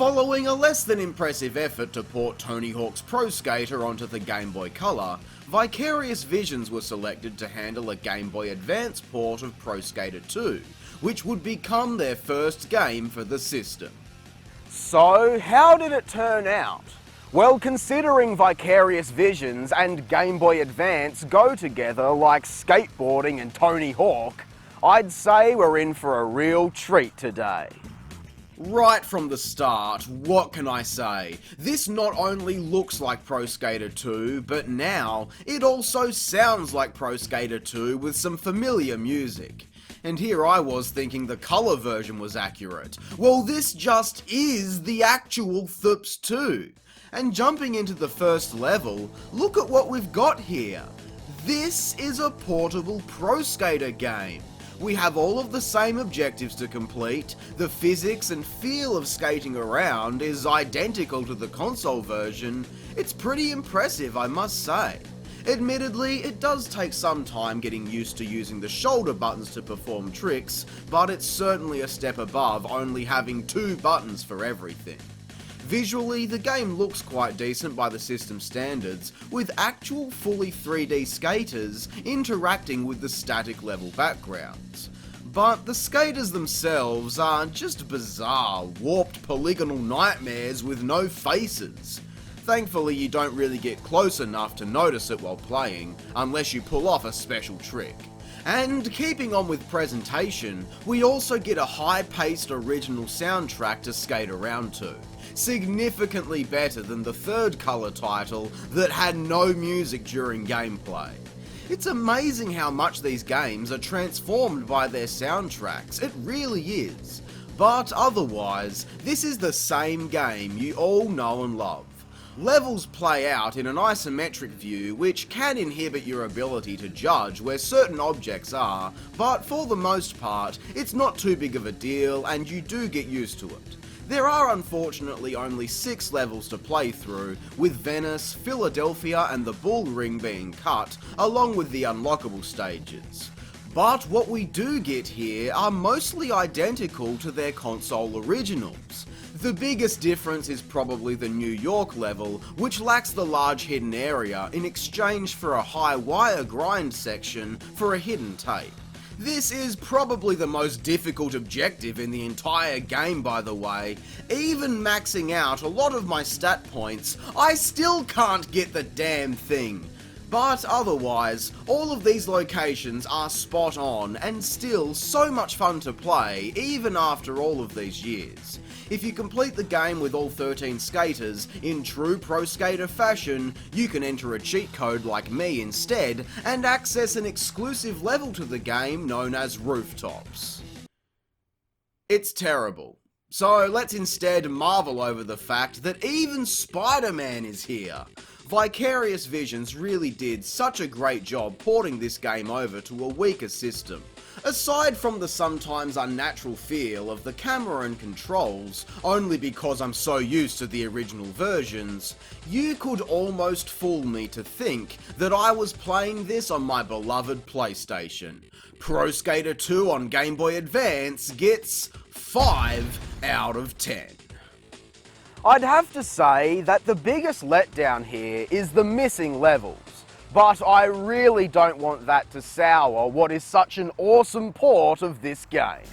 Following a less than impressive effort to port Tony Hawk's Pro Skater onto the Game Boy Color, Vicarious Visions were selected to handle a Game Boy Advance port of Pro Skater 2, which would become their first game for the system. So, how did it turn out? Well, considering Vicarious Visions and Game Boy Advance go together like skateboarding and Tony Hawk, I'd say we're in for a real treat today. Right from the start, what can I say? This not only looks like Pro Skater 2, but now it also sounds like Pro Skater 2 with some familiar music. And here I was thinking the colour version was accurate. Well, this just is the actual Thups 2. And jumping into the first level, look at what we've got here. This is a portable Pro Skater game. We have all of the same objectives to complete, the physics and feel of skating around is identical to the console version. It's pretty impressive, I must say. Admittedly, it does take some time getting used to using the shoulder buttons to perform tricks, but it's certainly a step above only having 2 buttons for everything. Visually, the game looks quite decent by the system standards, with actual fully 3D skaters interacting with the static level backgrounds. But the skaters themselves are just bizarre, warped polygonal nightmares with no faces. Thankfully, you don't really get close enough to notice it while playing, unless you pull off a special trick. And keeping on with presentation, we also get a high-paced original soundtrack to skate around to. Significantly better than the third colour title that had no music during gameplay. It's amazing how much these games are transformed by their soundtracks, it really is. But otherwise, this is the same game you all know and love. Levels play out in an isometric view which can inhibit your ability to judge where certain objects are, but for the most part, it's not too big of a deal and you do get used to it. There are unfortunately only 6 levels to play through, with Venice, Philadelphia and the Bull Ring being cut, along with the unlockable stages. But what we do get here are mostly identical to their console originals. The biggest difference is probably the New York level, which lacks the large hidden area in exchange for a high wire grind section for a hidden tape. This is probably the most difficult objective in the entire game, by the way. Even maxing out a lot of my stat points, I still can't get the damn thing. But otherwise, all of these locations are spot on and still so much fun to play even after all of these years. If you complete the game with all 13 skaters in true Pro Skater fashion, you can enter a cheat code like me instead and access an exclusive level to the game known as Rooftops. It's terrible. So let's instead marvel over the fact that even Spider-Man is here. Vicarious Visions really did such a great job porting this game over to a weaker system. Aside from the sometimes unnatural feel of the camera and controls, only because I'm so used to the original versions, you could almost fool me to think that I was playing this on my beloved PlayStation. Pro Skater 2 on Game Boy Advance gets 5 out of 10. I'd have to say that the biggest letdown here is the missing levels. But I really don't want that to sour what is such an awesome port of this game.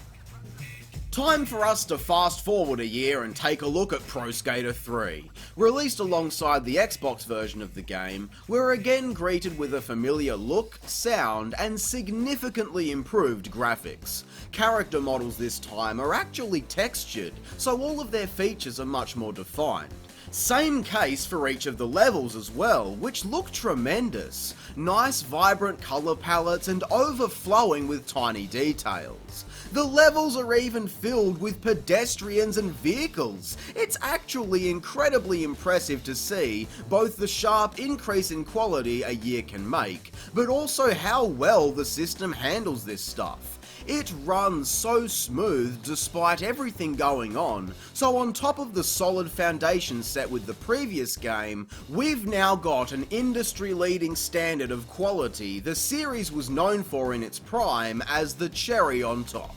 Time for us to fast forward a year and take a look at Pro Skater 3. Released alongside the Xbox version of the game, we're again greeted with a familiar look, sound, and significantly improved graphics. Character models this time are actually textured, so all of their features are much more defined. Same case for each of the levels as well, which look tremendous. Nice vibrant colour palettes and overflowing with tiny details. The levels are even filled with pedestrians and vehicles. It's actually incredibly impressive to see both the sharp increase in quality a year can make, but also how well the system handles this stuff. It runs so smooth despite everything going on, so on top of the solid foundation set with the previous game, we've now got an industry-leading standard of quality the series was known for in its prime as the cherry on top.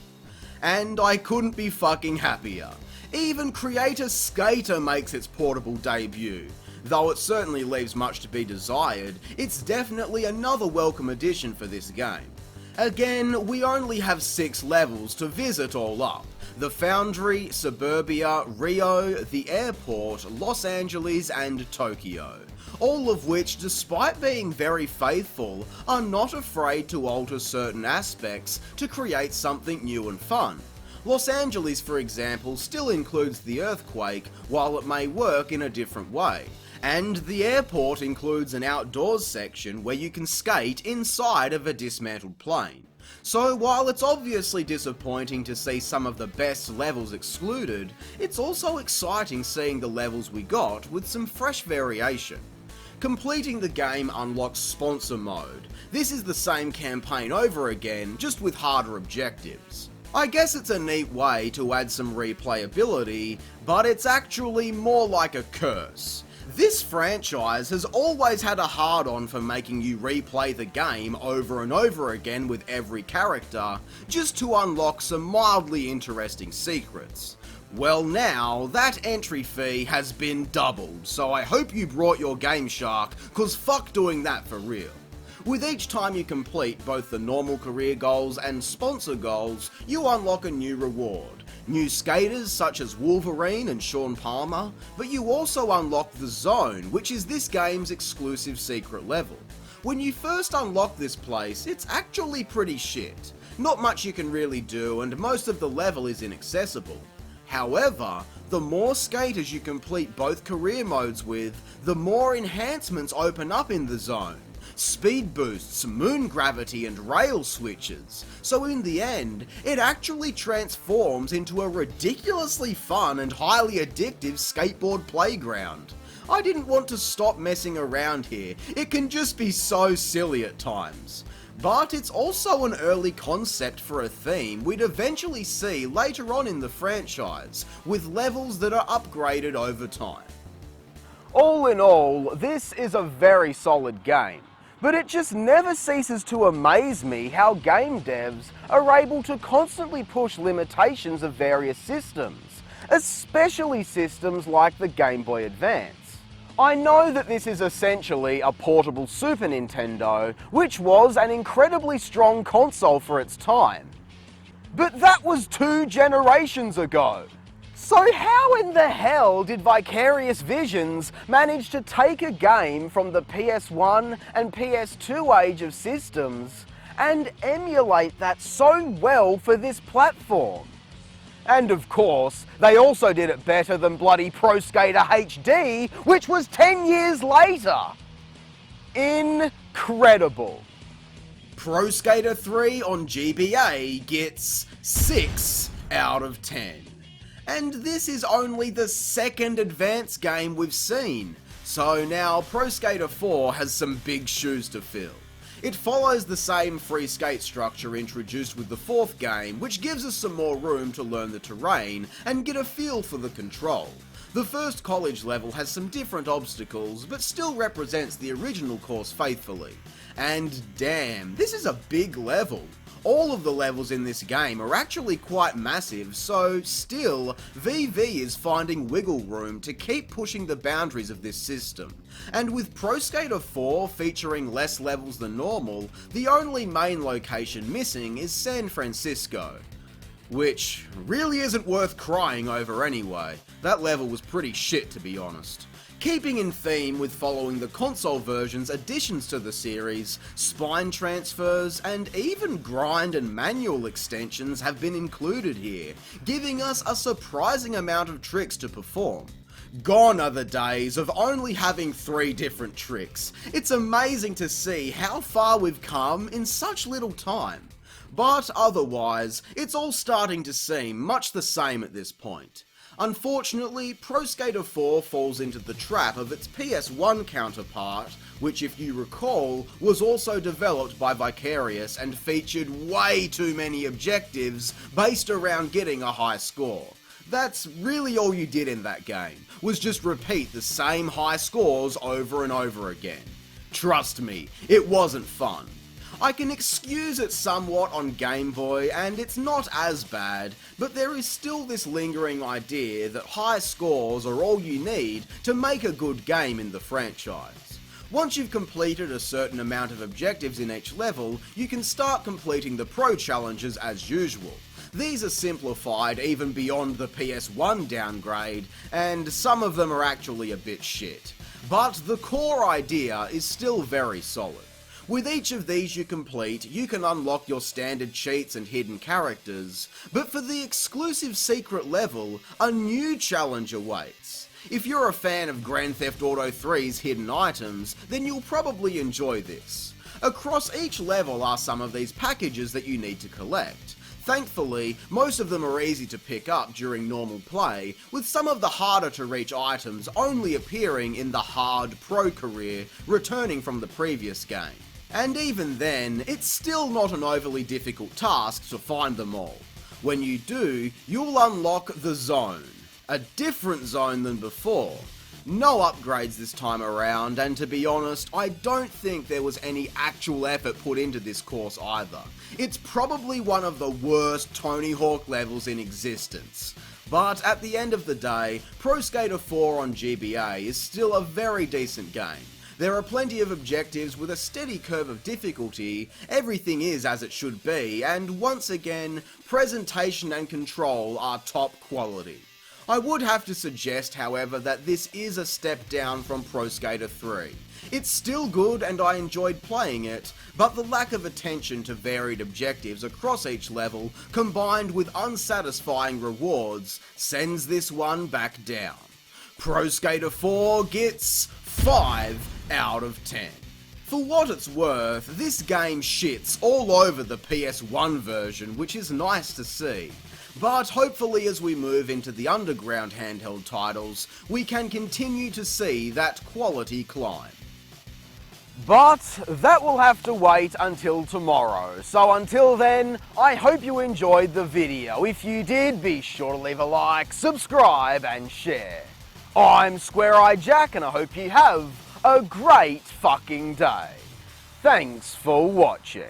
And I couldn't be fucking happier. Even Creator Skater makes its portable debut. Though it certainly leaves much to be desired, it's definitely another welcome addition for this game. Again, we only have 6 levels to visit all up. The Foundry, Suburbia, Rio, the airport, Los Angeles and Tokyo. All of which, despite being very faithful, are not afraid to alter certain aspects to create something new and fun. Los Angeles, for example, still includes the earthquake, while it may work in a different way. And the airport includes an outdoors section where you can skate inside of a dismantled plane. So while it's obviously disappointing to see some of the best levels excluded, it's also exciting seeing the levels we got with some fresh variation. Completing the game unlocks Sponsor Mode. This is the same campaign over again, just with harder objectives. I guess it's a neat way to add some replayability, but it's actually more like a curse. This franchise has always had a hard-on for making you replay the game over and over again with every character, just to unlock some mildly interesting secrets. Well now, that entry fee has been doubled, so I hope you brought your Game Shark, cause fuck doing that for real. With each time you complete both the normal career goals and sponsor goals, you unlock a new reward. New skaters such as Wolverine and Sean Palmer, but you also unlock the Zone, which is this game's exclusive secret level. When you first unlock this place, it's actually pretty shit. Not much you can really do, and most of the level is inaccessible. However, the more skaters you complete both career modes with, the more enhancements open up in the Zone. Speed boosts, moon gravity and rail switches, so in the end, it actually transforms into a ridiculously fun and highly addictive skateboard playground. I didn't want to stop messing around here, it can just be so silly at times. But it's also an early concept for a theme we'd eventually see later on in the franchise, with levels that are upgraded over time. All in all, this is a very solid game. But it just never ceases to amaze me how game devs are able to constantly push limitations of various systems, especially systems like the Game Boy Advance. I know that this is essentially a portable Super Nintendo, which was an incredibly strong console for its time. But that was 2 generations ago. So how in the hell did Vicarious Visions manage to take a game from the PS1 and PS2 age of systems and emulate that so well for this platform? And of course, they also did it better than bloody Pro Skater HD, which was 10 years later. Incredible. Pro Skater 3 on GBA gets 6 out of 10. And this is only the second Advance game we've seen, so now Pro Skater 4 has some big shoes to fill. It follows the same free skate structure introduced with the 4th game, which gives us some more room to learn the terrain and get a feel for the control. The first college level has some different obstacles, but still represents the original course faithfully. And damn, this is a big level. All of the levels in this game are actually quite massive, so still, VV is finding wiggle room to keep pushing the boundaries of this system. And with Pro Skater 4 featuring less levels than normal, the only main location missing is San Francisco. Which really isn't worth crying over anyway. That level was pretty shit, to be honest. Keeping in theme with following the console version's additions to the series, spine transfers and even grind and manual extensions have been included here, giving us a surprising amount of tricks to perform. Gone are the days of only having 3 different tricks. It's amazing to see how far we've come in such little time. But otherwise, it's all starting to seem much the same at this point. Unfortunately, Pro Skater 4 falls into the trap of its PS1 counterpart, which if you recall, was also developed by Vicarious and featured way too many objectives based around getting a high score. That's really all you did in that game, was just repeat the same high scores over and over again. Trust me, it wasn't fun. I can excuse it somewhat on Game Boy, and it's not as bad, but there is still this lingering idea that high scores are all you need to make a good game in the franchise. Once you've completed a certain amount of objectives in each level, you can start completing the pro challenges as usual. These are simplified even beyond the PS1 downgrade, and some of them are actually a bit shit. But the core idea is still very solid. With each of these you complete, you can unlock your standard cheats and hidden characters, but for the exclusive secret level, a new challenge awaits. If you're a fan of Grand Theft Auto 3's hidden items, then you'll probably enjoy this. Across each level are some of these packages that you need to collect. Thankfully, most of them are easy to pick up during normal play, with some of the harder to reach items only appearing in the hard pro career returning from the previous game. And even then, it's still not an overly difficult task to find them all. When you do, you'll unlock the zone. A different zone than before. No upgrades this time around, and to be honest, I don't think there was any actual effort put into this course either. It's probably one of the worst Tony Hawk levels in existence. But at the end of the day, Pro Skater 4 on GBA is still a very decent game. There are plenty of objectives with a steady curve of difficulty, everything is as it should be, and once again, presentation and control are top quality. I would have to suggest, however, that this is a step down from Pro Skater 3. It's still good and I enjoyed playing it, but the lack of attention to varied objectives across each level, combined with unsatisfying rewards, sends this one back down. Pro Skater 4 gets 5 out of 10. For what it's worth, this game shits all over the PS1 version, which is nice to see. But hopefully as we move into the underground handheld titles, we can continue to see that quality climb. But that will have to wait until tomorrow. So until then, I hope you enjoyed the video. If you did, be sure to leave a like, subscribe and share. I'm Square Eye Jack and I hope you have a great fucking day. Thanks for watching.